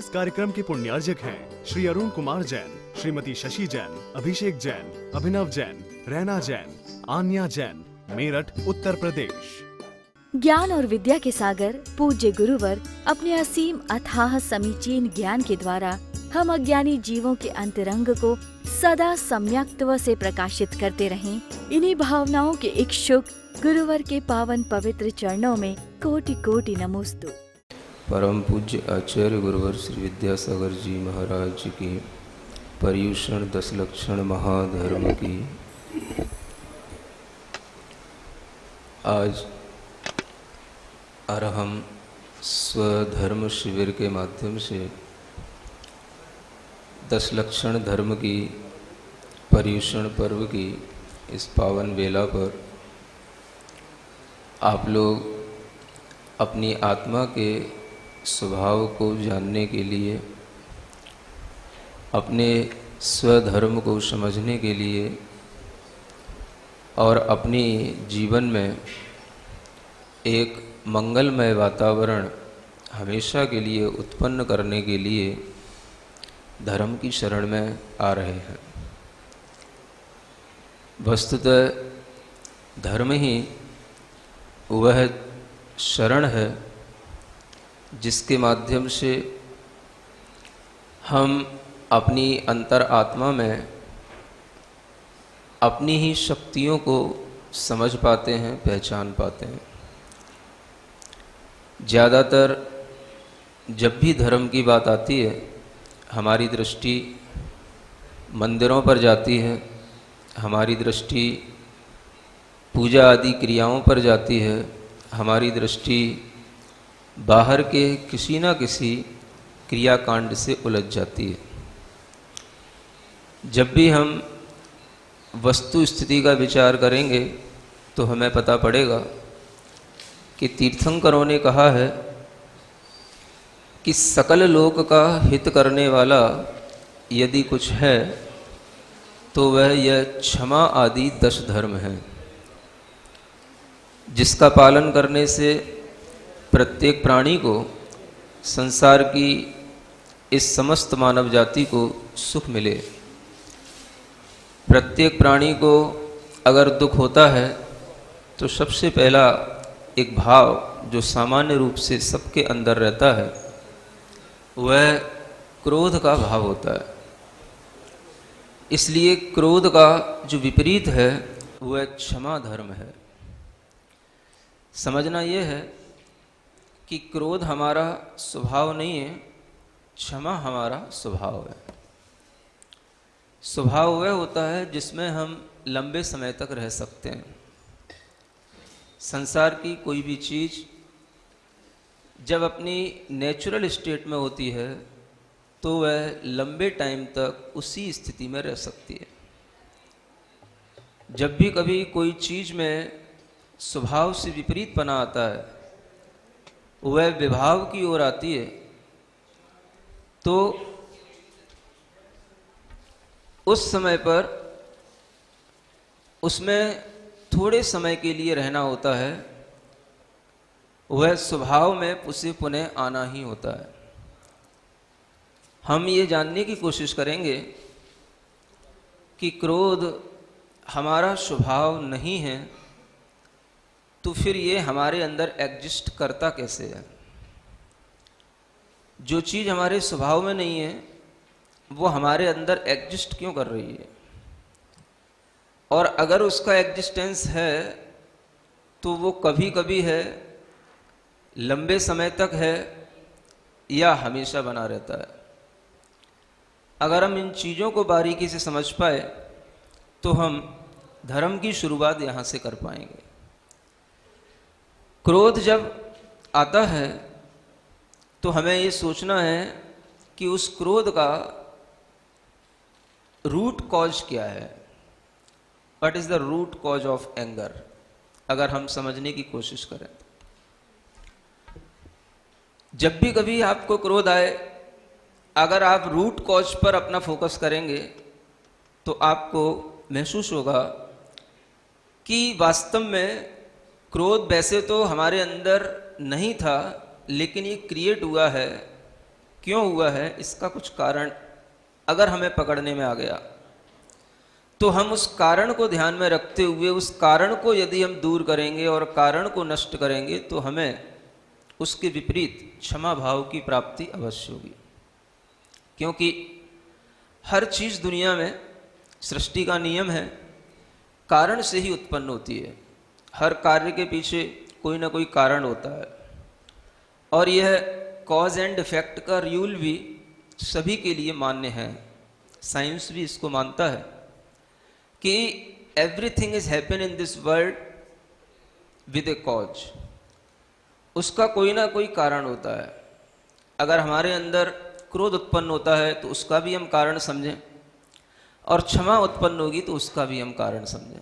इस कार्यक्रम के पुण्यार्जक हैं श्री अरुण कुमार जैन, श्रीमती शशि जैन, अभिषेक जैन, अभिनव जैन, रैना जैन, आन्या जैन, मेरठ, उत्तर प्रदेश। ज्ञान और विद्या के सागर पूज्य गुरुवर अपने असीम अथाह समीचीन ज्ञान के द्वारा हम अज्ञानी जीवों के अंतरंग को सदा सम्यक्त्व से प्रकाशित करते रहें। इन्हीं भावनाओं के इच्छुक गुरुवर के पावन पवित्र चरणों में कोटि कोटि नमोस्तु। परम पूज्य आचार्य गुरुवर श्री विद्यासागर जी महाराज की पर्युषण 10 लक्षण महाधर्म की आज अरहम स्वधर्म शिविर के माध्यम से 10 लक्षण धर्म की पर्युषण पर्व की इस पावन वेला पर आप लोग अपनी आत्मा के स्वभाव को जानने के लिए, अपने स्वधर्म को समझने के लिए और अपनी जीवन में एक मंगलमय वातावरण हमेशा के लिए उत्पन्न करने के लिए धर्म की शरण में आ रहे हैं। वस्तुतः धर्म ही वह शरण है जिसके माध्यम से हम अपनी अंतर आत्मा में अपनी ही शक्तियों को समझ पाते हैं, पहचान पाते हैं। ज़्यादातर जब भी धर्म की बात आती है हमारी दृष्टि मंदिरों पर जाती है, हमारी दृष्टि पूजा आदि क्रियाओं पर जाती है, हमारी दृष्टि बाहर के किसी न किसी क्रियाकांड से उलझ जाती है। जब भी हम वस्तु स्थिति का विचार करेंगे तो हमें पता पड़ेगा कि तीर्थंकरों ने कहा है कि सकल लोक का हित करने वाला यदि कुछ है तो वह यह क्षमा आदि 10 धर्म हैं, जिसका पालन करने से प्रत्येक प्राणी को, संसार की इस समस्त मानव जाति को सुख मिले। प्रत्येक प्राणी को अगर दुख होता है तो सबसे पहला एक भाव जो सामान्य रूप से सबके अंदर रहता है वह क्रोध का भाव होता है। इसलिए क्रोध का जो विपरीत है वह क्षमा धर्म है। समझना यह है कि क्रोध हमारा स्वभाव नहीं है, क्षमा हमारा स्वभाव है। स्वभाव वह होता है जिसमें हम लंबे समय तक रह सकते हैं। संसार की कोई भी चीज़ जब अपनी नेचुरल स्टेट में होती है तो वह लंबे टाइम तक उसी स्थिति में रह सकती है। जब भी कभी कोई चीज़ में स्वभाव से विपरीतपना आता है, वह विभाव की ओर आती है, तो उस समय पर उसमें थोड़े समय के लिए रहना होता है, वह स्वभाव में उसे पुनः आना ही होता है। हम ये जानने की कोशिश करेंगे कि क्रोध हमारा स्वभाव नहीं है तो फिर ये हमारे अंदर एग्जिस्ट करता कैसे है। जो चीज़ हमारे स्वभाव में नहीं है वो हमारे अंदर एग्जिस्ट क्यों कर रही है, और अगर उसका एग्जिस्टेंस है तो वो कभी कभी है, लंबे समय तक है, या हमेशा बना रहता है। अगर हम इन चीज़ों को बारीकी से समझ पाए तो हम धर्म की शुरुआत यहाँ से कर पाएंगे। क्रोध जब आता है तो हमें ये सोचना है कि उस क्रोध का रूट कॉज क्या है। What is the root cause of anger, अगर हम समझने की कोशिश करें। जब भी कभी आपको क्रोध आए, अगर आप रूट कॉज पर अपना फोकस करेंगे तो आपको महसूस होगा कि वास्तव में क्रोध वैसे तो हमारे अंदर नहीं था, लेकिन ये क्रिएट हुआ है क्यों हुआ है, इसका कुछ कारण अगर हमें पकड़ने में आ गया तो हम उस कारण को ध्यान में रखते हुए उस कारण को यदि हम दूर करेंगे और कारण को नष्ट करेंगे तो हमें उसके विपरीत क्षमा भाव की प्राप्ति अवश्य होगी। क्योंकि हर चीज़ दुनिया में सृष्टि का नियम है, कारण से ही उत्पन्न होती है। हर कार्य के पीछे कोई ना कोई कारण होता है और यह कॉज एंड इफेक्ट का रूल भी सभी के लिए मान्य है। साइंस भी इसको मानता है कि everything is happen in this world with A cause. उसका कोई ना कोई कारण होता है। अगर हमारे अंदर क्रोध उत्पन्न होता है तो उसका भी हम कारण समझें और क्षमा उत्पन्न होगी तो उसका भी हम कारण समझें।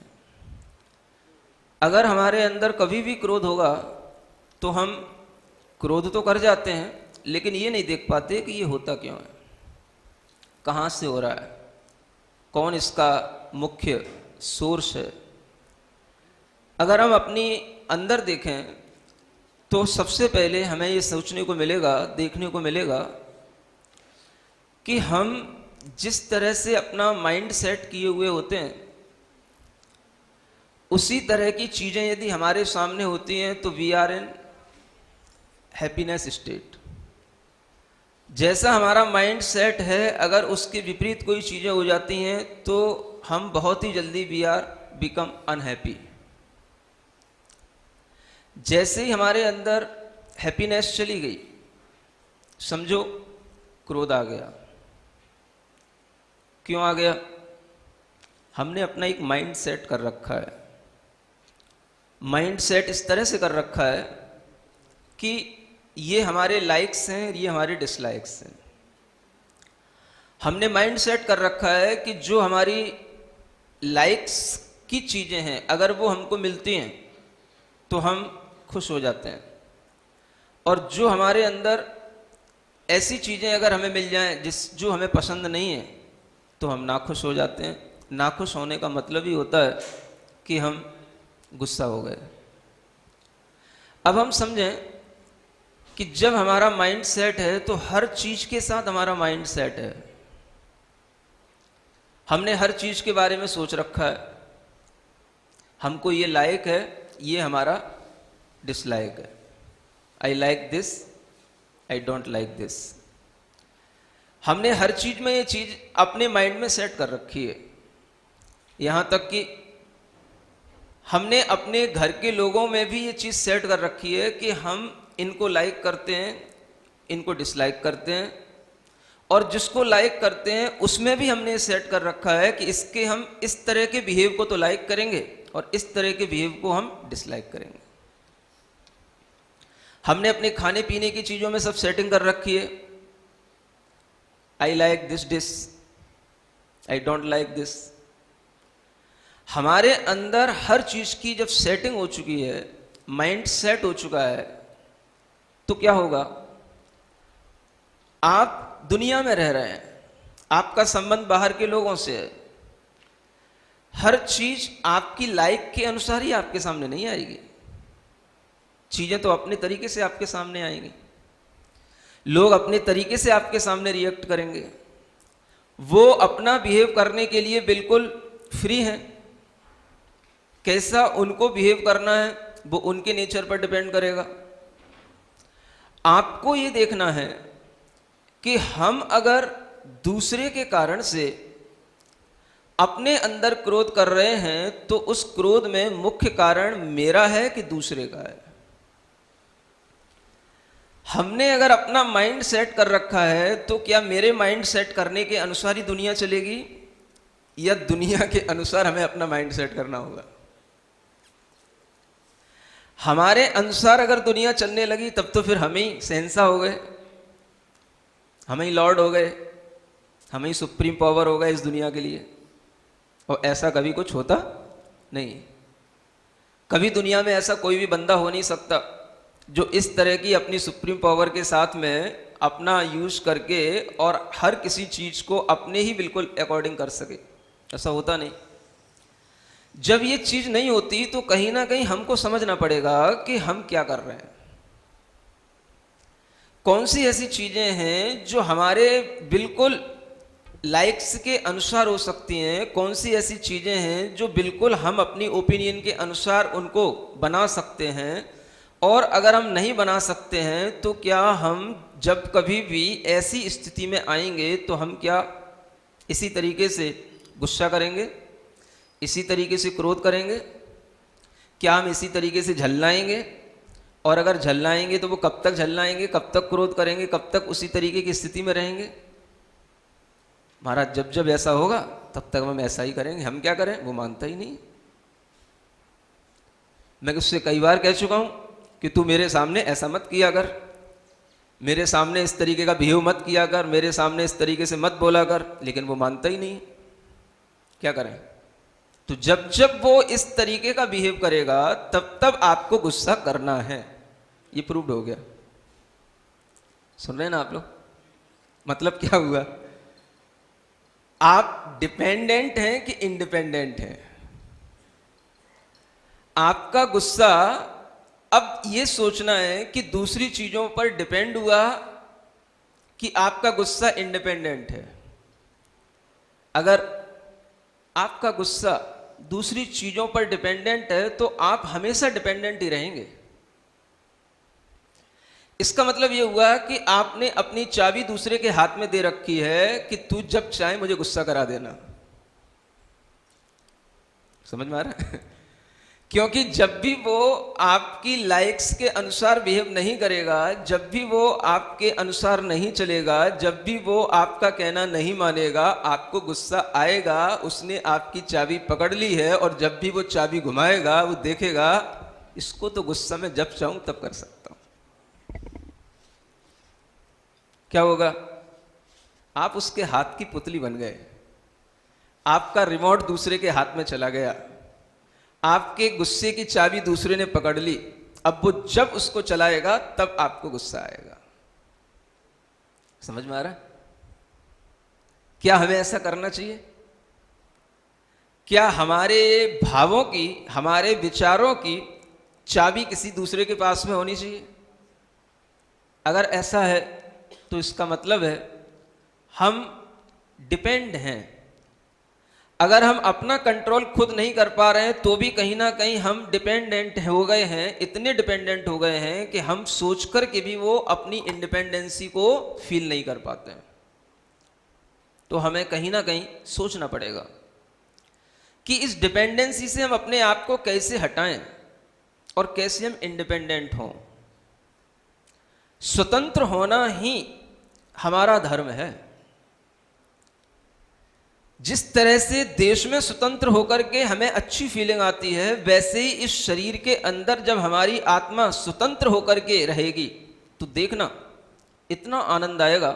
अगर हमारे अंदर कभी भी क्रोध होगा तो हम क्रोध तो कर जाते हैं लेकिन ये नहीं देख पाते कि ये होता क्यों है, कहाँ से हो रहा है, कौन इसका मुख्य सोर्स है। अगर हम अपनी अंदर देखें तो सबसे पहले हमें ये सोचने को मिलेगा, देखने को मिलेगा कि हम जिस तरह से अपना माइंड सेट किए हुए होते हैं उसी तरह की चीज़ें यदि हमारे सामने होती हैं तो we are in happiness state. जैसा हमारा माइंड सेट है अगर उसके विपरीत कोई चीज़ें हो जाती हैं तो हम बहुत ही जल्दी वी आर बिकम अनहैप्पी। जैसे ही हमारे अंदर हैप्पीनेस चली गई समझो क्रोध आ गया। क्यों आ गया? हमने अपना एक माइंड सेट कर रखा है। माइंड सेट इस तरह से कर रखा है कि ये हमारे लाइक्स हैं, ये हमारे डिसलाइक्स हैं। हमने माइंड सेट कर रखा है कि जो हमारी लाइक्स की चीज़ें हैं अगर वो हमको मिलती हैं तो हम खुश हो जाते हैं और जो हमारे अंदर ऐसी चीज़ें अगर हमें मिल जाएं जो हमें पसंद नहीं है तो हम नाखुश हो जाते हैं। नाखुश होने का मतलब ही होता है कि हम गुस्सा हो गए। अब हम समझें कि जब हमारा माइंड सेट है तो हर चीज़ के साथ हमारा माइंड सेट है। हमने हर चीज़ के बारे में सोच रखा है, हमको ये लायक है, ये हमारा डिसलाइक है। I like this, I don't like this. हमने हर चीज़ में ये चीज़ अपने माइंड में सेट कर रखी है। यहाँ तक कि हमने अपने घर के लोगों में भी ये चीज़ सेट कर रखी है कि हम इनको लाइक करते हैं, इनको डिसलाइक करते हैं, और जिसको लाइक करते हैं उसमें भी हमने सेट कर रखा है कि इसके हम इस तरह के बिहेव को तो लाइक करेंगे और इस तरह के बिहेव को हम डिसलाइक करेंगे। हमने अपने खाने पीने की चीज़ों में सब सेटिंग कर रखी है। I like this dish, I don't like this. हमारे अंदर हर चीज़ की जब सेटिंग हो चुकी है, माइंड सेट हो चुका है, तो क्या होगा? आप दुनिया में रह रहे हैं, आपका संबंध बाहर के लोगों से है, हर चीज आपकी लाइक के अनुसार ही आपके सामने नहीं आएगी। चीजें तो अपने तरीके से आपके सामने आएंगी, लोग अपने तरीके से आपके सामने रिएक्ट करेंगे। वो अपना बिहेव करने के लिए बिल्कुल फ्री हैं। कैसा उनको बिहेव करना है वो उनके नेचर पर डिपेंड करेगा। आपको ये देखना है कि हम अगर दूसरे के कारण से अपने अंदर क्रोध कर रहे हैं तो उस क्रोध में मुख्य कारण मेरा है कि दूसरे का है। हमने अगर अपना माइंड सेट कर रखा है तो क्या मेरे माइंड सेट करने के अनुसार ही दुनिया चलेगी या दुनिया के अनुसार हमें अपना माइंड सेट करना होगा? हमारे अनुसार अगर दुनिया चलने लगी तब तो फिर हम ही शहंशाह हो गए, हम ही लॉर्ड हो गए, हम ही सुप्रीम पावर हो गए इस दुनिया के लिए। और ऐसा कभी कुछ होता नहीं। कभी दुनिया में ऐसा कोई भी बंदा हो नहीं सकता जो इस तरह की अपनी सुप्रीम पावर के साथ में अपना यूज करके और हर किसी चीज को अपने ही बिल्कुल अकॉर्डिंग कर सके। ऐसा होता नहीं। जब ये चीज नहीं होती तो कहीं ना कहीं हमको समझना पड़ेगा कि हम क्या कर रहे हैं, कौन सी ऐसी चीजें हैं जो हमारे बिल्कुल लाइक्स के अनुसार हो सकती हैं, कौन सी ऐसी चीजें हैं जो बिल्कुल हम अपनी ओपिनियन के अनुसार उनको बना सकते हैं, और अगर हम नहीं बना सकते हैं तो क्या हम जब कभी भी ऐसी स्थिति में आएंगे तो हम क्या इसी तरीके से गुस्सा करेंगे, इसी तरीके से क्रोध करेंगे? क्या हम इसी तरीके से झल्लाएंगे? और अगर झल्लाएंगे तो वो कब तक झल्लाएंगे, कब तक क्रोध करेंगे, कब तक उसी तरीके की स्थिति में रहेंगे? महाराज जब जब ऐसा होगा तब तक हम ऐसा ही करेंगे। हम क्या करें? वो मानता ही नहीं। मैं उससे कई बार कह चुका हूं कि तू मेरे सामने ऐसा मत किया कर, मेरे सामने इस तरीके का बिहेव मत किया कर, मेरे सामने इस तरीके से मत बोला कर, लेकिन वो मानता ही नहीं। क्या करें? तो जब जब वो इस तरीके का बिहेव करेगा तब तब आपको गुस्सा करना है। ये प्रूव्ड हो गया। सुन रहे हैं ना आप लोग? मतलब क्या हुआ? आप डिपेंडेंट हैं कि इंडिपेंडेंट हैं? आपका गुस्सा अब ये सोचना है कि दूसरी चीजों पर डिपेंड हुआ कि आपका गुस्सा इंडिपेंडेंट है। अगर आपका गुस्सा दूसरी चीजों पर डिपेंडेंट है तो आप हमेशा डिपेंडेंट ही रहेंगे। इसका मतलब यह हुआ कि आपने अपनी चाबी दूसरे के हाथ में दे रखी है कि तू जब चाहे मुझे गुस्सा करा देना। समझ में आ रहा है? क्योंकि जब भी वो आपकी लाइक्स के अनुसार बिहेव नहीं करेगा, जब भी वो आपके अनुसार नहीं चलेगा, जब भी वो आपका कहना नहीं मानेगा, आपको गुस्सा आएगा। उसने आपकी चाबी पकड़ ली है और जब भी वो चाबी घुमाएगा वो देखेगा इसको तो गुस्सा मैं जब चाहूं तब कर सकता हूं। क्या होगा? आप उसके हाथ की पुतली बन गए। आपका रिमोट दूसरे के हाथ में चला गया। आपके गुस्से की चाबी दूसरे ने पकड़ ली। अब वो जब उसको चलाएगा तब आपको गुस्सा आएगा। समझ में आ रहा है? क्या हमें ऐसा करना चाहिए? क्या हमारे भावों की, हमारे विचारों की चाबी किसी दूसरे के पास में होनी चाहिए? अगर ऐसा है तो इसका मतलब है हम डिपेंड हैं। अगर हम अपना कंट्रोल खुद नहीं कर पा रहे हैं तो भी कहीं ना कहीं हम डिपेंडेंट हो गए हैं। इतने डिपेंडेंट हो गए हैं कि हम सोच कर के भी वो अपनी इंडिपेंडेंसी को फील नहीं कर पाते हैं। तो हमें कहीं ना कहीं सोचना पड़ेगा कि इस डिपेंडेंसी से हम अपने आप को कैसे हटाएं और कैसे हम इंडिपेंडेंट हों। स्वतंत्र होना ही हमारा धर्म है। जिस तरह से देश में स्वतंत्र होकर के हमें अच्छी फीलिंग आती है, वैसे ही इस शरीर के अंदर जब हमारी आत्मा स्वतंत्र होकर के रहेगी तो देखना इतना आनंद आएगा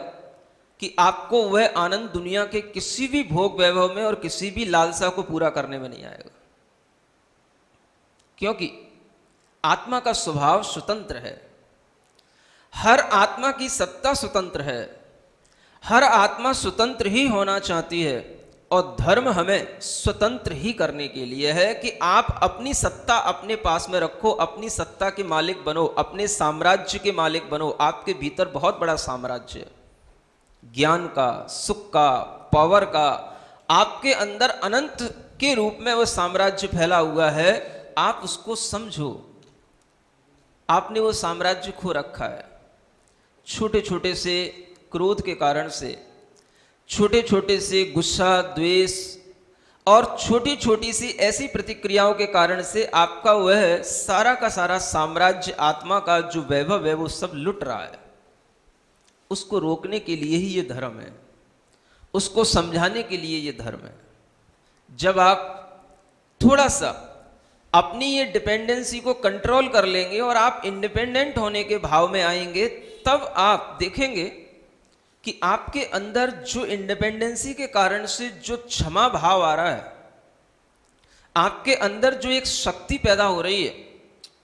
कि आपको वह आनंद दुनिया के किसी भी भोग वैभव में और किसी भी लालसा को पूरा करने में नहीं आएगा। क्योंकि आत्मा का स्वभाव स्वतंत्र है। हर आत्मा की सत्ता स्वतंत्र है। हर आत्मा स्वतंत्र ही होना चाहती है और धर्म हमें स्वतंत्र ही करने के लिए है कि आप अपनी सत्ता अपने पास में रखो, अपनी सत्ता के मालिक बनो, अपने साम्राज्य के मालिक बनो। आपके भीतर बहुत बड़ा साम्राज्य है, ज्ञान का, सुख का, पावर का। आपके अंदर अनंत के रूप में वह साम्राज्य फैला हुआ है। आप उसको समझो। आपने वो साम्राज्य खो रखा है छोटे छोटे से क्रोध के कारण से, छोटे छोटे से गुस्सा, द्वेष और छोटी छोटी सी ऐसी प्रतिक्रियाओं के कारण से आपका वह सारा का सारा साम्राज्य, आत्मा का जो वैभव है वो सब लुट रहा है। उसको रोकने के लिए ही ये धर्म है, उसको समझाने के लिए ये धर्म है। जब आप थोड़ा सा अपनी ये डिपेंडेंसी को कंट्रोल कर लेंगे और आप इंडिपेंडेंट होने के भाव में आएंगे, तब आप देखेंगे कि आपके अंदर जो इंडिपेंडेंसी के कारण से जो क्षमा भाव आ रहा है, आपके अंदर जो एक शक्ति पैदा हो रही है,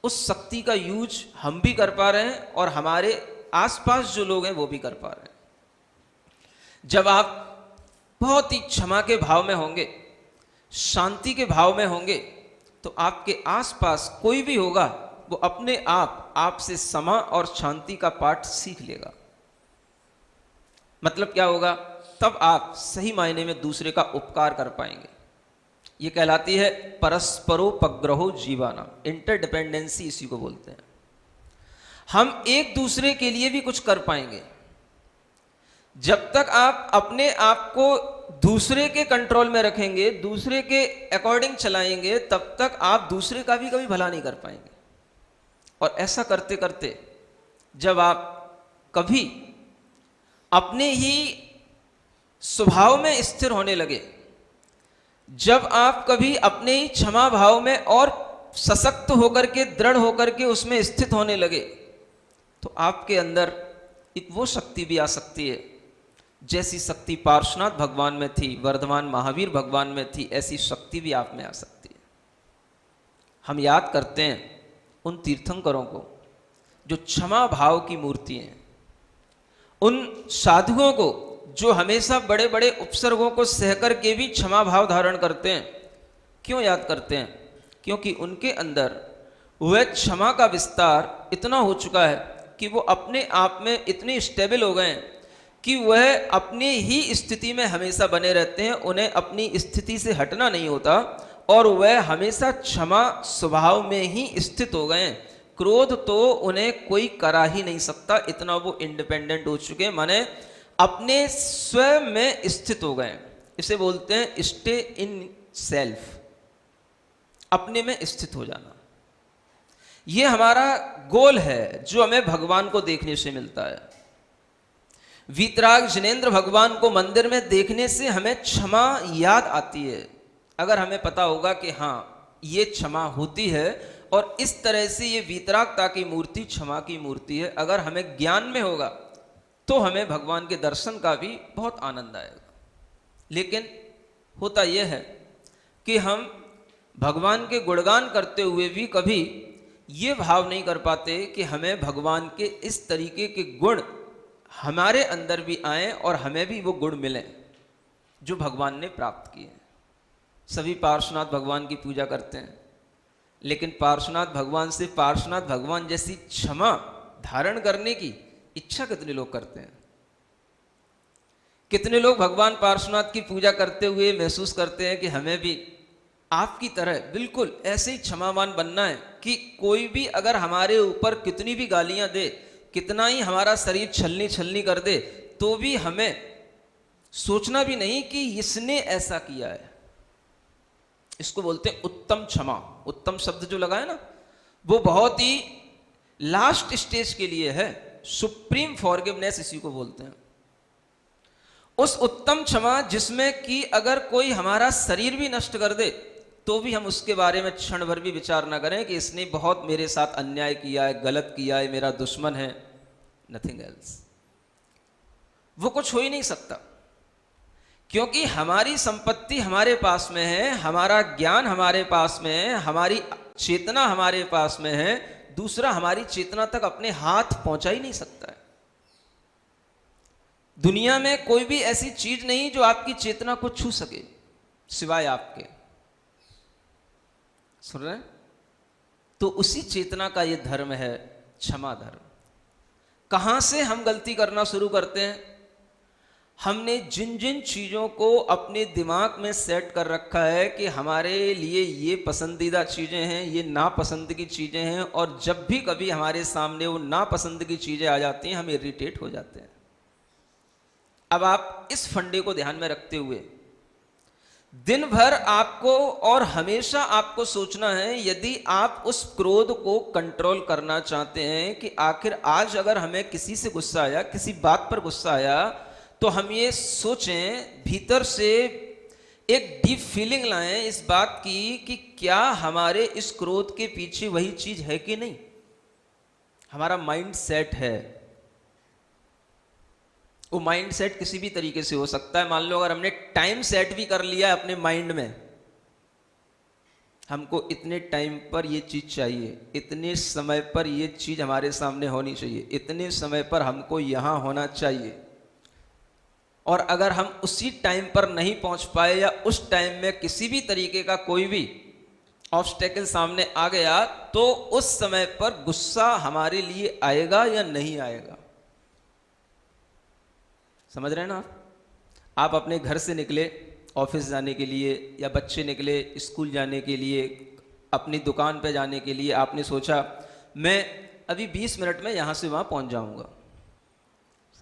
उस शक्ति का यूज हम भी कर पा रहे हैं और हमारे आसपास जो लोग हैं वो भी कर पा रहे हैं। जब आप बहुत ही क्षमा के भाव में होंगे, शांति के भाव में होंगे, तो आपके आसपास कोई भी होगा वो अपने आप आपसे क्षमा और शांति का पाठ सीख लेगा। मतलब क्या होगा? तब आप सही मायने में दूसरे का उपकार कर पाएंगे। ये कहलाती है परस्परोपग्रहो जीवाना, इंटरडिपेंडेंसी इसी को बोलते हैं। हम एक दूसरे के लिए भी कुछ कर पाएंगे। जब तक आप अपने आप को दूसरे के कंट्रोल में रखेंगे, दूसरे के अकॉर्डिंग चलाएंगे, तब तक आप दूसरे का भी कभी भला नहीं कर पाएंगे। और ऐसा करते करते जब आप कभी अपने ही स्वभाव में स्थिर होने लगे, जब आप कभी अपने ही क्षमा भाव में और सशक्त होकर के, दृढ़ होकर के उसमें स्थित होने लगे, तो आपके अंदर एक वो शक्ति भी आ सकती है जैसी शक्ति पार्श्वनाथ भगवान में थी, वर्धमान महावीर भगवान में थी, ऐसी शक्ति भी आप में आ सकती है। हम याद करते हैं उन तीर्थंकरों को जो क्षमा भाव की मूर्ति हैं, उन साधुओं को जो हमेशा बड़े बड़े उपसर्गों को सहकर के भी क्षमा भाव धारण करते हैं। क्यों याद करते हैं? क्योंकि उनके अंदर वह क्षमा का विस्तार इतना हो चुका है कि वो अपने आप में इतने स्टेबल हो गए हैं कि वह अपनी ही स्थिति में हमेशा बने रहते हैं, उन्हें अपनी स्थिति से हटना नहीं होता, और वह हमेशा क्षमा स्वभाव में ही स्थित हो गए हैं। क्रोध तो उन्हें कोई करा ही नहीं सकता, इतना वो इंडिपेंडेंट हो चुके हैं, माने अपने स्वयं में स्थित हो गए। इसे बोलते हैं स्टे इन सेल्फ, अपने में स्थित हो जाना। ये हमारा गोल है जो हमें भगवान को देखने से मिलता है। वीतराग जिनेंद्र भगवान को मंदिर में देखने से हमें क्षमा याद आती है। अगर हमें पता होगा कि हाँ ये क्षमा होती है और इस तरह से ये वीतरागता की मूर्ति क्षमा की मूर्ति है, अगर हमें ज्ञान में होगा तो हमें भगवान के दर्शन का भी बहुत आनंद आएगा। लेकिन होता यह है कि हम भगवान के गुणगान करते हुए भी कभी ये भाव नहीं कर पाते कि हमें भगवान के इस तरीके के गुण हमारे अंदर भी आए और हमें भी वो गुण मिले जो भगवान ने प्राप्त किए। सभी पार्श्वनाथ भगवान की पूजा करते हैं, लेकिन पार्श्वनाथ भगवान से पार्श्वनाथ भगवान जैसी क्षमा धारण करने की इच्छा कितने लोग करते हैं? कितने लोग भगवान पार्श्वनाथ की पूजा करते हुए महसूस करते हैं कि हमें भी आपकी तरह बिल्कुल ऐसे ही क्षमावान बनना है कि कोई भी अगर हमारे ऊपर कितनी भी गालियां दे, कितना ही हमारा शरीर छलनी छलनी कर दे, तो भी हमें सोचना भी नहीं कि इसने ऐसा किया है। इसको बोलते हैं उत्तम क्षमा। उत्तम शब्द जो लगा है ना, वो बहुत ही लास्ट स्टेज के लिए है। सुप्रीम फॉरगिवनेस इसी को बोलते हैं। उस उत्तम क्षमा जिसमें कि अगर कोई हमारा शरीर भी नष्ट कर दे तो भी हम उसके बारे में क्षण भर भी विचार ना करें कि इसने बहुत मेरे साथ अन्याय किया है, गलत किया है, मेरा दुश्मन है। Nothing else. वो कुछ हो ही नहीं सकता, क्योंकि हमारी संपत्ति हमारे पास में है, हमारा ज्ञान हमारे पास में है, हमारी चेतना हमारे पास में है। दूसरा हमारी चेतना तक अपने हाथ पहुंचा ही नहीं सकता है। दुनिया में कोई भी ऐसी चीज नहीं जो आपकी चेतना को छू सके सिवाय आपके। सुन रहे हैं? तो उसी चेतना का ये धर्म है क्षमा धर्म। कहां से हम गलती करना शुरू करते हैं? हमने जिन जिन चीजों को अपने दिमाग में सेट कर रखा है कि हमारे लिए ये पसंदीदा चीजें हैं, ये नापसंद की चीजें हैं, और जब भी कभी हमारे सामने वो नापसंद की चीजें आ जाती हैं हम इरिटेट हो जाते हैं। अब आप इस फंडे को ध्यान में रखते हुए दिन भर आपको और हमेशा आपको सोचना है, यदि आप उस क्रोध को कंट्रोल करना चाहते हैं कि आखिर आज अगर हमें किसी से गुस्सा आया, किसी बात पर गुस्सा आया, तो हम ये सोचें, भीतर से एक डीप फीलिंग लाएं इस बात की कि क्या हमारे इस क्रोध के पीछे वही चीज है कि नहीं। हमारा माइंड सेट है। वो माइंड सेट किसी भी तरीके से हो सकता है। मान लो अगर हमने टाइम सेट भी कर लिया है अपने माइंड में, हमको इतने टाइम पर ये चीज चाहिए, इतने समय पर ये चीज हमारे सामने होनी चाहिए, इतने समय पर हमको यहां होना चाहिए, और अगर हम उसी टाइम पर नहीं पहुंच पाए या उस टाइम में किसी भी तरीके का कोई भी ऑब्स्टेकल सामने आ गया, तो उस समय पर गुस्सा हमारे लिए आएगा या नहीं आएगा? समझ रहे हैं ना आप अपने घर से निकले ऑफिस जाने के लिए, या बच्चे निकले स्कूल जाने के लिए, अपनी दुकान पे जाने के लिए, आपने सोचा मैं अभी 20 मिनट में यहाँ से वहाँ पहुँच जाऊँगा।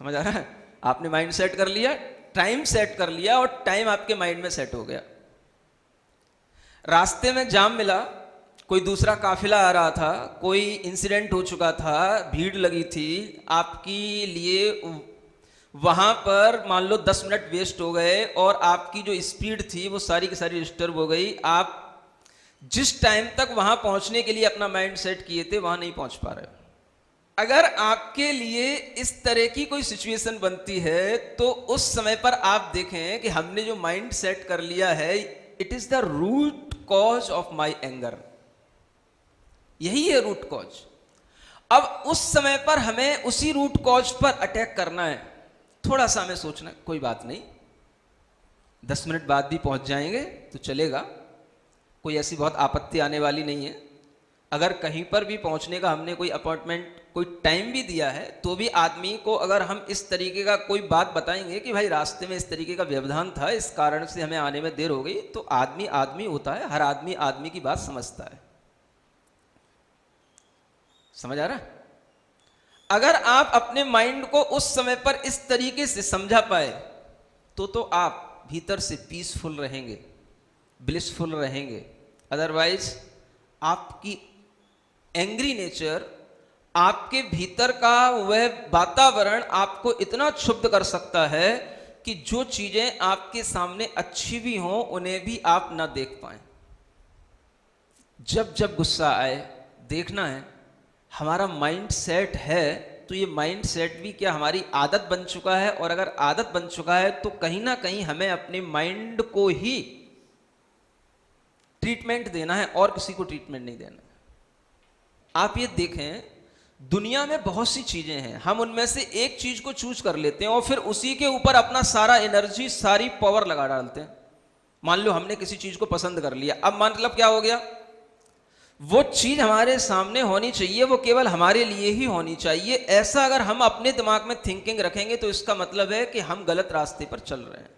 समझ आ रहा है? आपने माइंड सेट कर लिया, टाइम सेट कर लिया और टाइम आपके माइंड में सेट हो गया। रास्ते में जाम मिला, कोई दूसरा काफिला आ रहा था, कोई इंसिडेंट हो चुका था, भीड़ लगी थी, आपके लिए वहां पर मान लो 10 मिनट वेस्ट हो गए और आपकी जो स्पीड थी वो सारी की सारी डिस्टर्ब हो गई। आप जिस टाइम तक वहां पहुंचने के लिए अपना माइंड सेट किए थे वहां नहीं पहुंच पा रहे हो। अगर आपके लिए इस तरह की कोई सिचुएशन बनती है तो उस समय पर आप देखें कि हमने जो माइंड सेट कर लिया है, it is the root cause of my anger. यही है रूट कॉज। अब उस समय पर हमें उसी रूट कॉज पर अटैक करना है। थोड़ा सा हमें सोचना है, कोई बात नहीं 10 मिनट बाद भी पहुंच जाएंगे तो चलेगा, कोई ऐसी बहुत आपत्ति आने वाली नहीं है। अगर कहीं पर भी पहुंचने का हमने कोई अपॉइंटमेंट, कोई टाइम भी दिया है तो भी आदमी को अगर हम इस तरीके का कोई बात बताएंगे कि भाई रास्ते में इस तरीके का व्यवधान था, इस कारण से हमें आने में देर हो गई, तो आदमी आदमी होता है, हर आदमी आदमी की बात समझता है। समझ आ रहा है? अगर आप अपने माइंड को उस समय पर इस तरीके से समझा पाए तो आप भीतर से पीसफुल रहेंगे, ब्लिसफुल रहेंगे। अदरवाइज आपकी एंग्री नेचर, आपके भीतर का वह वातावरण आपको इतना क्षुब्ध कर सकता है कि जो चीजें आपके सामने अच्छी भी हों उन्हें भी आप ना देख पाएं। जब जब गुस्सा आए देखना है हमारा माइंड सेट है तो ये माइंड सेट भी क्या हमारी आदत बन चुका है, और अगर आदत बन चुका है तो कहीं ना कहीं हमें अपने माइंड को ही ट्रीटमेंट देना है और किसी को ट्रीटमेंट नहीं देना। आप ये देखें दुनिया में बहुत सी चीजें हैं, हम उनमें से एक चीज को चूज कर लेते हैं और फिर उसी के ऊपर अपना सारा एनर्जी, सारी पावर लगा डालते हैं। मान लो हमने किसी चीज को पसंद कर लिया, अब मतलब क्या हो गया, वो चीज हमारे सामने होनी चाहिए, वो केवल हमारे लिए ही होनी चाहिए। ऐसा अगर हम अपने दिमाग में थिंकिंग रखेंगे तो इसका मतलब है कि हम गलत रास्ते पर चल रहे हैं।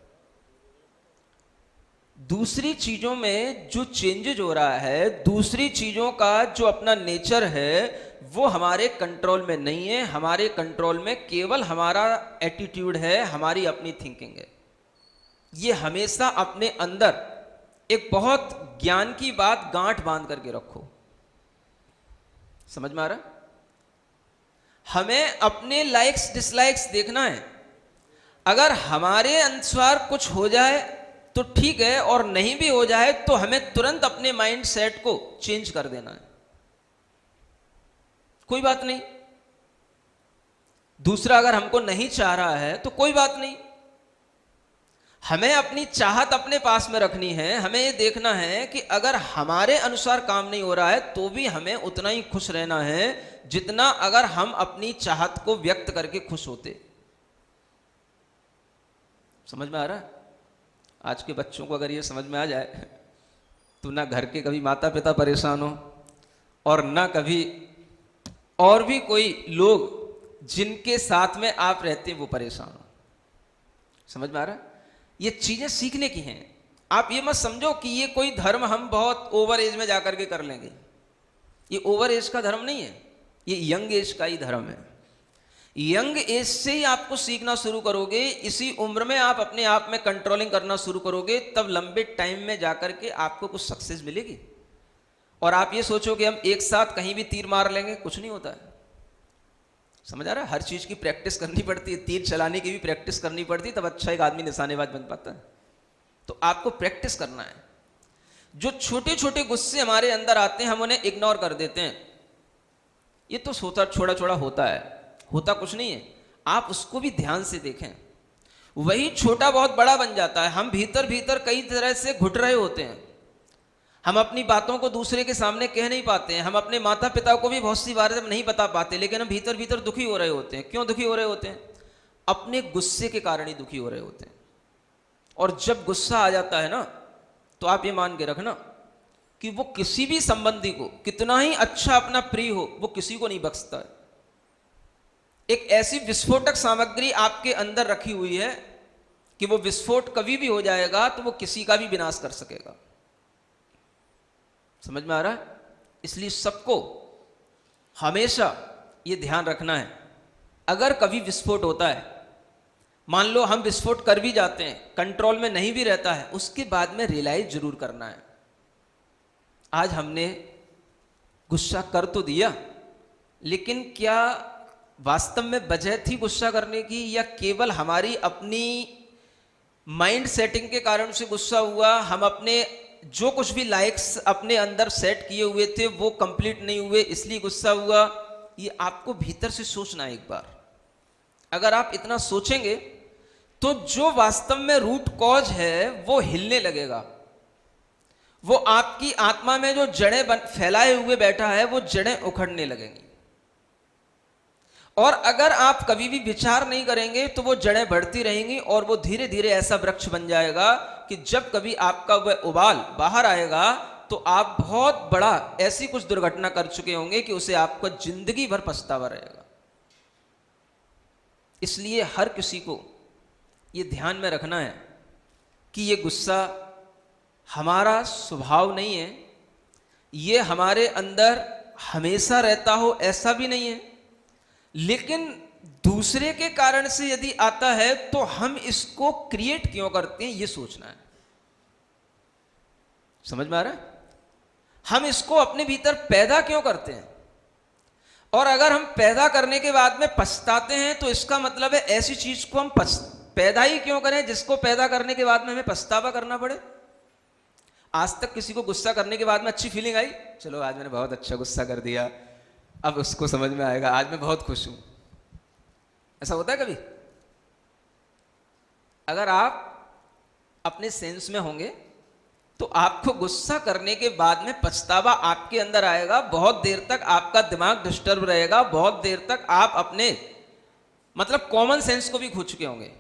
दूसरी चीजों में जो चेंजेज हो रहा है, दूसरी चीजों का जो अपना नेचर है वो हमारे कंट्रोल में नहीं है। हमारे कंट्रोल में केवल हमारा एटीट्यूड है, हमारी अपनी थिंकिंग है। ये हमेशा अपने अंदर एक बहुत ज्ञान की बात गांठ बांध करके रखो। समझ में आ रहा? हमें अपने लाइक्स डिसलाइक्स देखना है। अगर हमारे अनुसार कुछ हो जाए तो ठीक है, और नहीं भी हो जाए तो हमें तुरंत अपने माइंड सेट को चेंज कर देना है। कोई बात नहीं। दूसरा अगर हमको नहीं चाह रहा है तो कोई बात नहीं, हमें अपनी चाहत अपने पास में रखनी है। हमें ये देखना है कि अगर हमारे अनुसार काम नहीं हो रहा है तो भी हमें उतना ही खुश रहना है जितना अगर हम अपनी चाहत को व्यक्त करके खुश होते। समझ में आ रहा है? आज के बच्चों को अगर ये समझ में आ जाए तो ना घर के कभी माता पिता परेशान हो और ना कभी और भी कोई लोग जिनके साथ में आप रहते हैं वो परेशान हो। समझ में आ रहा है? ये चीजें सीखने की हैं। आप ये मत समझो कि ये कोई धर्म हम बहुत ओवर एज में जाकर के कर लेंगे। ये ओवर एज का धर्म नहीं है, ये यंग एज का ही धर्म है। यंग एज से ही आपको सीखना शुरू करोगे, इसी उम्र में आप अपने आप में कंट्रोलिंग करना शुरू करोगे, तब लंबे टाइम में जाकर के आपको कुछ सक्सेस मिलेगी। और आप ये सोचो कि हम एक साथ कहीं भी तीर मार लेंगे, कुछ नहीं होता है। समझ आ रहा है? हर चीज की प्रैक्टिस करनी पड़ती है, तीर चलाने की भी प्रैक्टिस करनी पड़ती है, तब अच्छा एक आदमी निशानेबाज बन पाता है। तो आपको प्रैक्टिस करना है। जो छोटे छोटे गुस्से हमारे अंदर आते हैं हम उन्हें इग्नोर कर देते हैं, ये तो सोता छोड़ा छोड़ा होता है, होता कुछ नहीं है। आप उसको भी ध्यान से देखें, वही छोटा बहुत बड़ा बन जाता है। हम भीतर भीतर कई तरह से घुट रहे होते हैं, हम अपनी बातों को दूसरे के सामने कह नहीं पाते हैं, हम अपने माता पिता को भी बहुत सी बार नहीं बता पाते, लेकिन हम भीतर भीतर दुखी हो रहे होते हैं। क्यों दुखी हो रहे होते हैं? अपने गुस्से के कारण ही दुखी हो रहे होते हैं। और जब गुस्सा आ जाता है ना, तो आप ये मान के रखना कि वो किसी भी संबंधी को कितना ही अच्छा अपना प्रिय हो, वो किसी को नहीं बख्शता है। एक ऐसी विस्फोटक सामग्री आपके अंदर रखी हुई है कि वो विस्फोट कभी भी हो जाएगा तो वो किसी का भी विनाश कर सकेगा। समझ में आ रहा है? इसलिए सबको हमेशा ये ध्यान रखना है, अगर कभी विस्फोट होता है, मान लो हम विस्फोट कर भी जाते हैं, कंट्रोल में नहीं भी रहता है, उसके बाद में रियलाइज जरूर करना है। आज हमने गुस्सा कर तो दिया, लेकिन क्या वास्तव में वजह थी गुस्सा करने की, या केवल हमारी अपनी माइंड सेटिंग के कारण से गुस्सा हुआ? हम अपने जो कुछ भी लाइक्स अपने अंदर सेट किए हुए थे वो कंप्लीट नहीं हुए, इसलिए गुस्सा हुआ? ये आपको भीतर से सोचना है एक बार। अगर आप इतना सोचेंगे तो जो वास्तव में रूट कॉज है वो हिलने लगेगा। वो आपकी आत्मा में जो जड़ें फैलाए हुए बैठा है वो जड़ें उखड़ने लगेंगी। और अगर आप कभी भी विचार नहीं करेंगे तो वो जड़ें बढ़ती रहेंगी और वो धीरे धीरे ऐसा वृक्ष बन जाएगा कि जब कभी आपका वह उबाल बाहर आएगा तो आप बहुत बड़ा ऐसी कुछ दुर्घटना कर चुके होंगे कि उसे आपको जिंदगी भर पछतावा रहेगा। इसलिए हर किसी को ये ध्यान में रखना है कि ये गुस्सा हमारा स्वभाव नहीं है, ये हमारे अंदर हमेशा रहता हो ऐसा भी नहीं है, लेकिन दूसरे के कारण से यदि आता है तो हम इसको क्रिएट क्यों करते हैं ये सोचना है। समझ में आ रहा है? हम इसको अपने भीतर पैदा क्यों करते हैं, और अगर हम पैदा करने के बाद में पछताते हैं तो इसका मतलब है ऐसी चीज को हम पैदा ही क्यों करें जिसको पैदा करने के बाद में हमें पछतावा करना पड़े। आज तक किसी को गुस्सा करने के बाद में अच्छी फीलिंग आई, चलो आज मैंने बहुत अच्छा गुस्सा कर दिया, अब उसको समझ में आएगा आज मैं बहुत खुश हूं? ऐसा होता है कभी? अगर आप अपने सेंस में होंगे तो आपको गुस्सा करने के बाद में पछतावा आपके अंदर आएगा, बहुत देर तक आपका दिमाग डिस्टर्ब रहेगा, बहुत देर तक आप अपने मतलब कॉमन सेंस को भी खो चुके होंगे।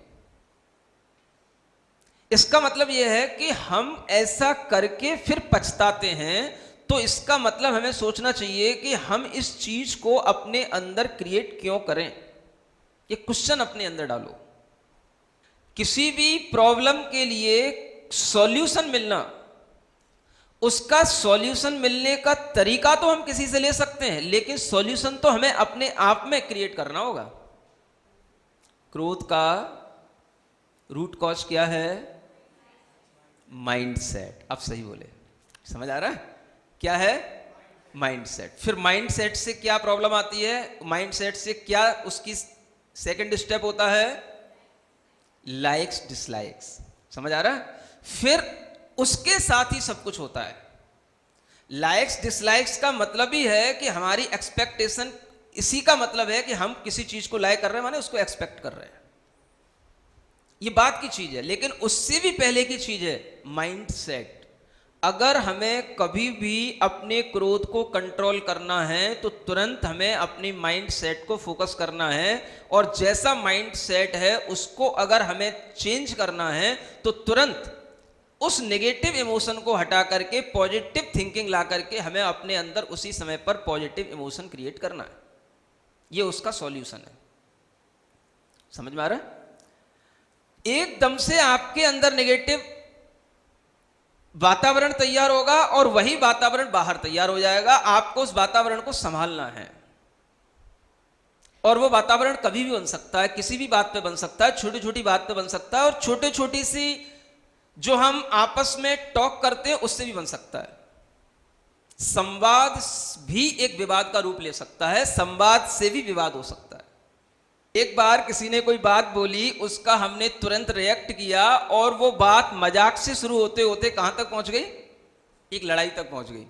इसका मतलब यह है कि हम ऐसा करके फिर पछताते हैं, तो इसका मतलब हमें सोचना चाहिए कि हम इस चीज को अपने अंदर क्रिएट क्यों करें। ये क्वेश्चन अपने अंदर डालो। किसी भी प्रॉब्लम के लिए सॉल्यूशन मिलना, उसका सॉल्यूशन मिलने का तरीका तो हम किसी से ले सकते हैं, लेकिन सॉल्यूशन तो हमें अपने आप में क्रिएट करना होगा। क्रोध का रूट कॉज क्या है? Mind set. अब सही बोले, समझ आ रहा है? क्या है? Mind set. फिर माइंड सेट से क्या प्रॉब्लम आती है? माइंड सेट से क्या उसकी सेकंड स्टेप होता है? Likes dislikes. समझ आ रहा है? फिर उसके साथ ही सब कुछ होता है। लाइक्स डिसलाइक्स का मतलब ही है कि हमारी एक्सपेक्टेशन, इसी का मतलब है कि हम किसी चीज को लाइक कर रहे हैं माने उसको एक्सपेक्ट कर रहे हैं। ये बात की चीज है, लेकिन उससे भी पहले की चीज है माइंड सेट। अगर हमें कभी भी अपने क्रोध को कंट्रोल करना है तो तुरंत हमें अपनी माइंड सेट को फोकस करना है, और जैसा माइंड सेट है उसको अगर हमें चेंज करना है तो तुरंत उस नेगेटिव इमोशन को हटा करके पॉजिटिव थिंकिंग ला करके हमें अपने अंदर उसी समय पर पॉजिटिव इमोशन क्रिएट करना है। ये उसका सॉल्यूशन है। समझ में आ रहा है? एकदम से आपके अंदर नेगेटिव वातावरण तैयार होगा और वही वातावरण बाहर तैयार हो जाएगा। आपको उस वातावरण को संभालना है, और वो वातावरण कभी भी बन सकता है, किसी भी बात पे बन सकता है, छोटी छोटी बात पे बन सकता है, और छोटे छोटी सी जो हम आपस में टॉक करते हैं उससे भी बन सकता है। संवाद भी एक विवाद का रूप ले सकता है, संवाद से भी विवाद हो सकता है। एक बार किसी ने कोई बात बोली, उसका हमने तुरंत रिएक्ट किया, और वो बात मजाक से शुरू होते होते कहां तक पहुंच गई? एक लड़ाई तक पहुंच गई।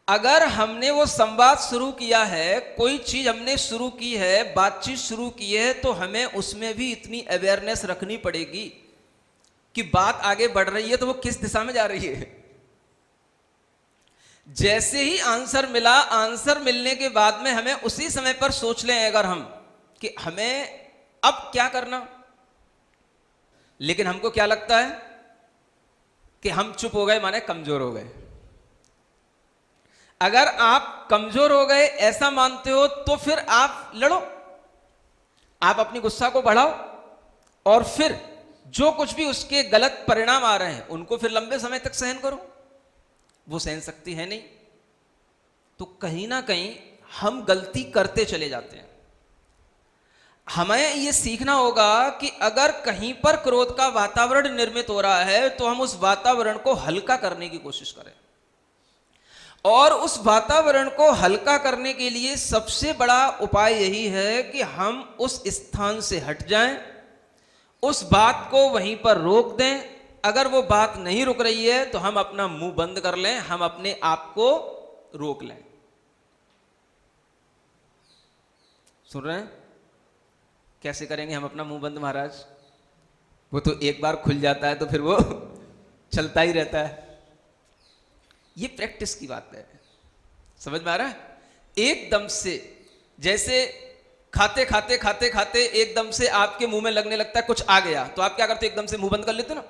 अगर हमने वो संवाद शुरू किया है, कोई चीज हमने शुरू की है, बातचीत शुरू की है, तो हमें उसमें भी इतनी अवेयरनेस रखनी पड़ेगी कि बात आगे बढ़ रही है तो वो किस दिशा में जा रही है। जैसे ही आंसर मिला, आंसर मिलने के बाद में हमें उसी समय पर सोच लें अगर हम कि हमें अब क्या करना। लेकिन हमको क्या लगता है कि हम चुप हो गए माने कमजोर हो गए। अगर आप कमजोर हो गए ऐसा मानते हो तो फिर आप लड़ो, आप अपनी गुस्सा को बढ़ाओ और फिर जो कुछ भी उसके गलत परिणाम आ रहे हैं उनको फिर लंबे समय तक सहन करो। वो सहन शक्ति है नहीं, तो कहीं ना कहीं हम गलती करते चले जाते हैं। हमें यह सीखना होगा कि अगर कहीं पर क्रोध का वातावरण निर्मित हो रहा है तो हम उस वातावरण को हल्का करने की कोशिश करें, और उस वातावरण को हल्का करने के लिए सबसे बड़ा उपाय यही है कि हम उस स्थान से हट जाएं, उस बात को वहीं पर रोक दें। अगर वो बात नहीं रुक रही है तो हम अपना मुंह बंद कर लें, हम अपने आप को रोक लें। सुन रहे हैं? कैसे करेंगे हम अपना मुंह बंद महाराज? वो तो एक बार खुल जाता है तो फिर वो चलता ही रहता है। ये प्रैक्टिस की बात है, समझ में आ रहा है? एकदम से जैसे खाते खाते खाते खाते एकदम से आपके मुंह में लगने लगता है कुछ आ गया, तो आप क्या करते? एकदम से मुंह बंद कर लेते ना।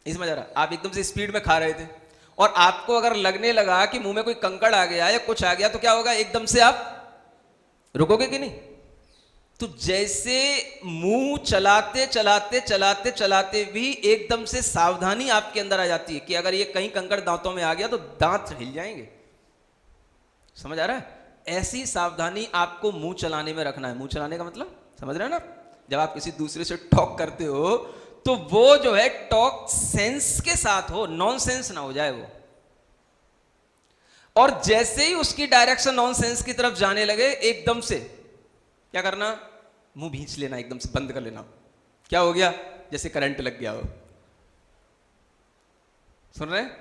नहीं समझ आ रहा? आप एकदम से स्पीड में खा रहे थे और आपको अगर लगने लगा कि मुंह में कोई कंकड़ आ गया या कुछ आ गया, तो क्या होगा? एकदम से आप रुकोगे कि नहीं? तो जैसे मुंह चलाते चलाते चलाते चलाते भी एकदम से सावधानी आपके अंदर आ जाती है कि अगर ये कहीं कंकड़ दांतों में आ गया तो दांत हिल जाएंगे। समझ आ रहा है? ऐसी सावधानी आपको मुंह चलाने में रखना है। मुंह चलाने का मतलब समझ रहे हो ना? जब आप किसी दूसरे से टॉक करते हो तो वो जो है टॉक सेंस के साथ हो, नॉनसेंस ना हो जाए वो। और जैसे ही उसकी डायरेक्शन नॉनसेंस की तरफ जाने लगे, एकदम से क्या करना? मुंह भींच लेना, एकदम से बंद कर लेना। क्या हो गया? जैसे करंट लग गया हो। सुन रहे हैं?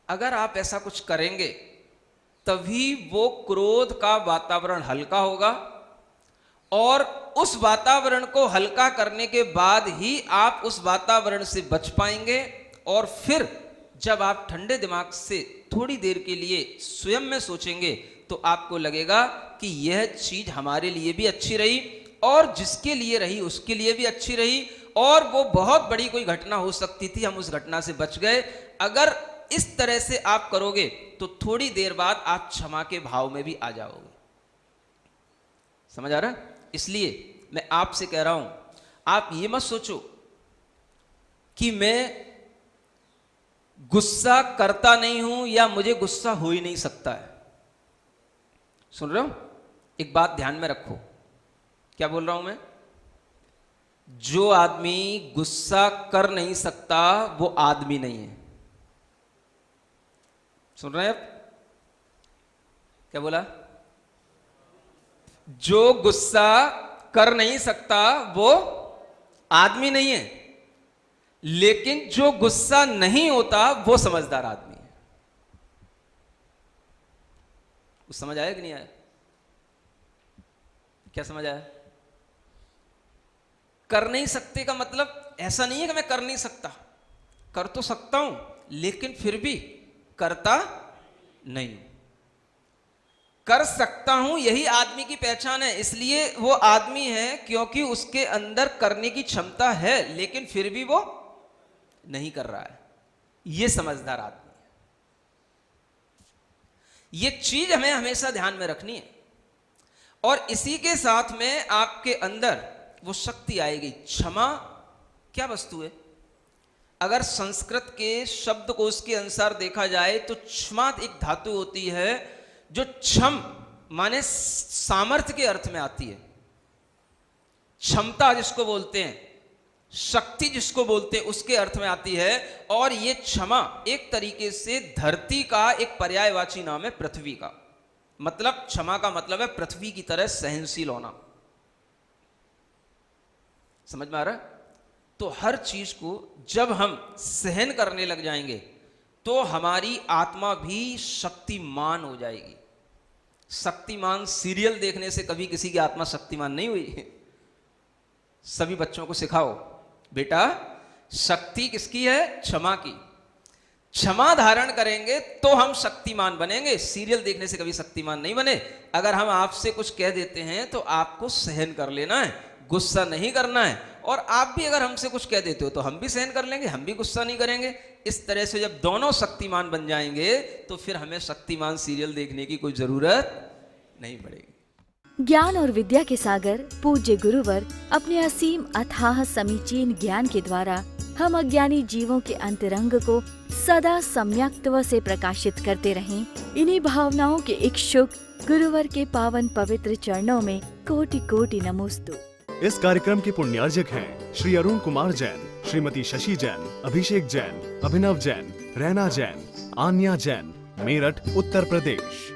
अगर आप ऐसा कुछ करेंगे तभी वो क्रोध का वातावरण हल्का होगा, और उस वातावरण को हल्का करने के बाद ही आप उस वातावरण से बच पाएंगे। और फिर जब आप ठंडे दिमाग से थोड़ी देर के लिए स्वयं में सोचेंगे तो आपको लगेगा कि यह चीज हमारे लिए भी अच्छी रही, और जिसके लिए रही उसके लिए भी अच्छी रही, और वो बहुत बड़ी कोई घटना हो सकती थी, हम उस घटना से बच गए। अगर इस तरह से आप करोगे तो थोड़ी देर बाद आप क्षमा के भाव में भी आ जाओगे। समझ आ रहा है? इसलिए मैं आपसे कह रहा हूं, आप ये मत सोचो कि मैं गुस्सा करता नहीं हूं या मुझे गुस्सा हो ही नहीं सकता है। सुन रहे हो? एक बात ध्यान में रखो। क्या बोल रहा हूं मैं? जो आदमी गुस्सा कर नहीं सकता वो आदमी नहीं है। सुन रहे हैं आप? क्या बोला? जो गुस्सा कर नहीं सकता वो आदमी नहीं है, लेकिन जो गुस्सा नहीं होता वो समझदार आदमी है। कुछ समझ आया कि नहीं आया? क्या समझ आया? कर नहीं सकते का मतलब ऐसा नहीं है कि मैं कर नहीं सकता, कर तो सकता हूं लेकिन फिर भी करता नहीं। कर सकता हूं यही आदमी की पहचान है। इसलिए वो आदमी है क्योंकि उसके अंदर करने की क्षमता है, लेकिन फिर भी वो नहीं कर रहा है। ये समझदार आदमी है। ये चीज हमें हमेशा ध्यान में रखनी है, और इसी के साथ में आपके अंदर वो शक्ति आएगी। क्षमा क्या वस्तु है? अगर संस्कृत के शब्दकोश के अनुसार देखा जाए तो क्षमा एक धातु होती है जो क्षम माने सामर्थ्य के अर्थ में आती है। क्षमता जिसको बोलते हैं, शक्ति जिसको बोलते हैं, उसके अर्थ में आती है। और ये क्षमा एक तरीके से धरती का एक पर्यायवाची नाम है, पृथ्वी का। मतलब क्षमा का मतलब है पृथ्वी की तरह सहनशील होना। समझ में आ रहा है? तो हर चीज को जब हम सहन करने लग जाएंगे तो हमारी आत्मा भी शक्तिमान हो जाएगी। शक्तिमान सीरियल देखने से कभी किसी की आत्मा शक्तिमान नहीं हुई। सभी बच्चों को सिखाओ, बेटा शक्ति किसकी है? क्षमा की। क्षमा धारण करेंगे तो हम शक्तिमान बनेंगे। सीरियल देखने से कभी शक्तिमान नहीं बने। अगर हम आपसे कुछ कह देते हैं तो आपको सहन कर लेना है, गुस्सा नहीं करना है। और आप भी अगर हमसे कुछ कह देते हो तो हम भी सहन कर लेंगे, हम भी गुस्सा नहीं करेंगे। इस तरह से जब दोनों शक्तिमान बन जाएंगे तो फिर हमें शक्तिमान सीरियल देखने की कोई जरूरत नहीं पड़ेगी। ज्ञान और विद्या के सागर पूज्य गुरुवर अपने असीम अथाह समीचीन ज्ञान के द्वारा हम अज्ञानी जीवों के अंतरंग को सदा सम्यक्त्व से प्रकाशित करते रहें। इन्हीं भावनाओं के इच्छुक गुरुवर के पावन पवित्र चरणों में कोटि कोटि नमोस्तु। इस कार्यक्रम के पुण्यार्जक हैं श्री अरुण कुमार जैन, श्रीमती शशि जैन, अभिषेक जैन, अभिनव जैन, रैना जैन, आन्या जैन, मेरठ, उत्तर प्रदेश।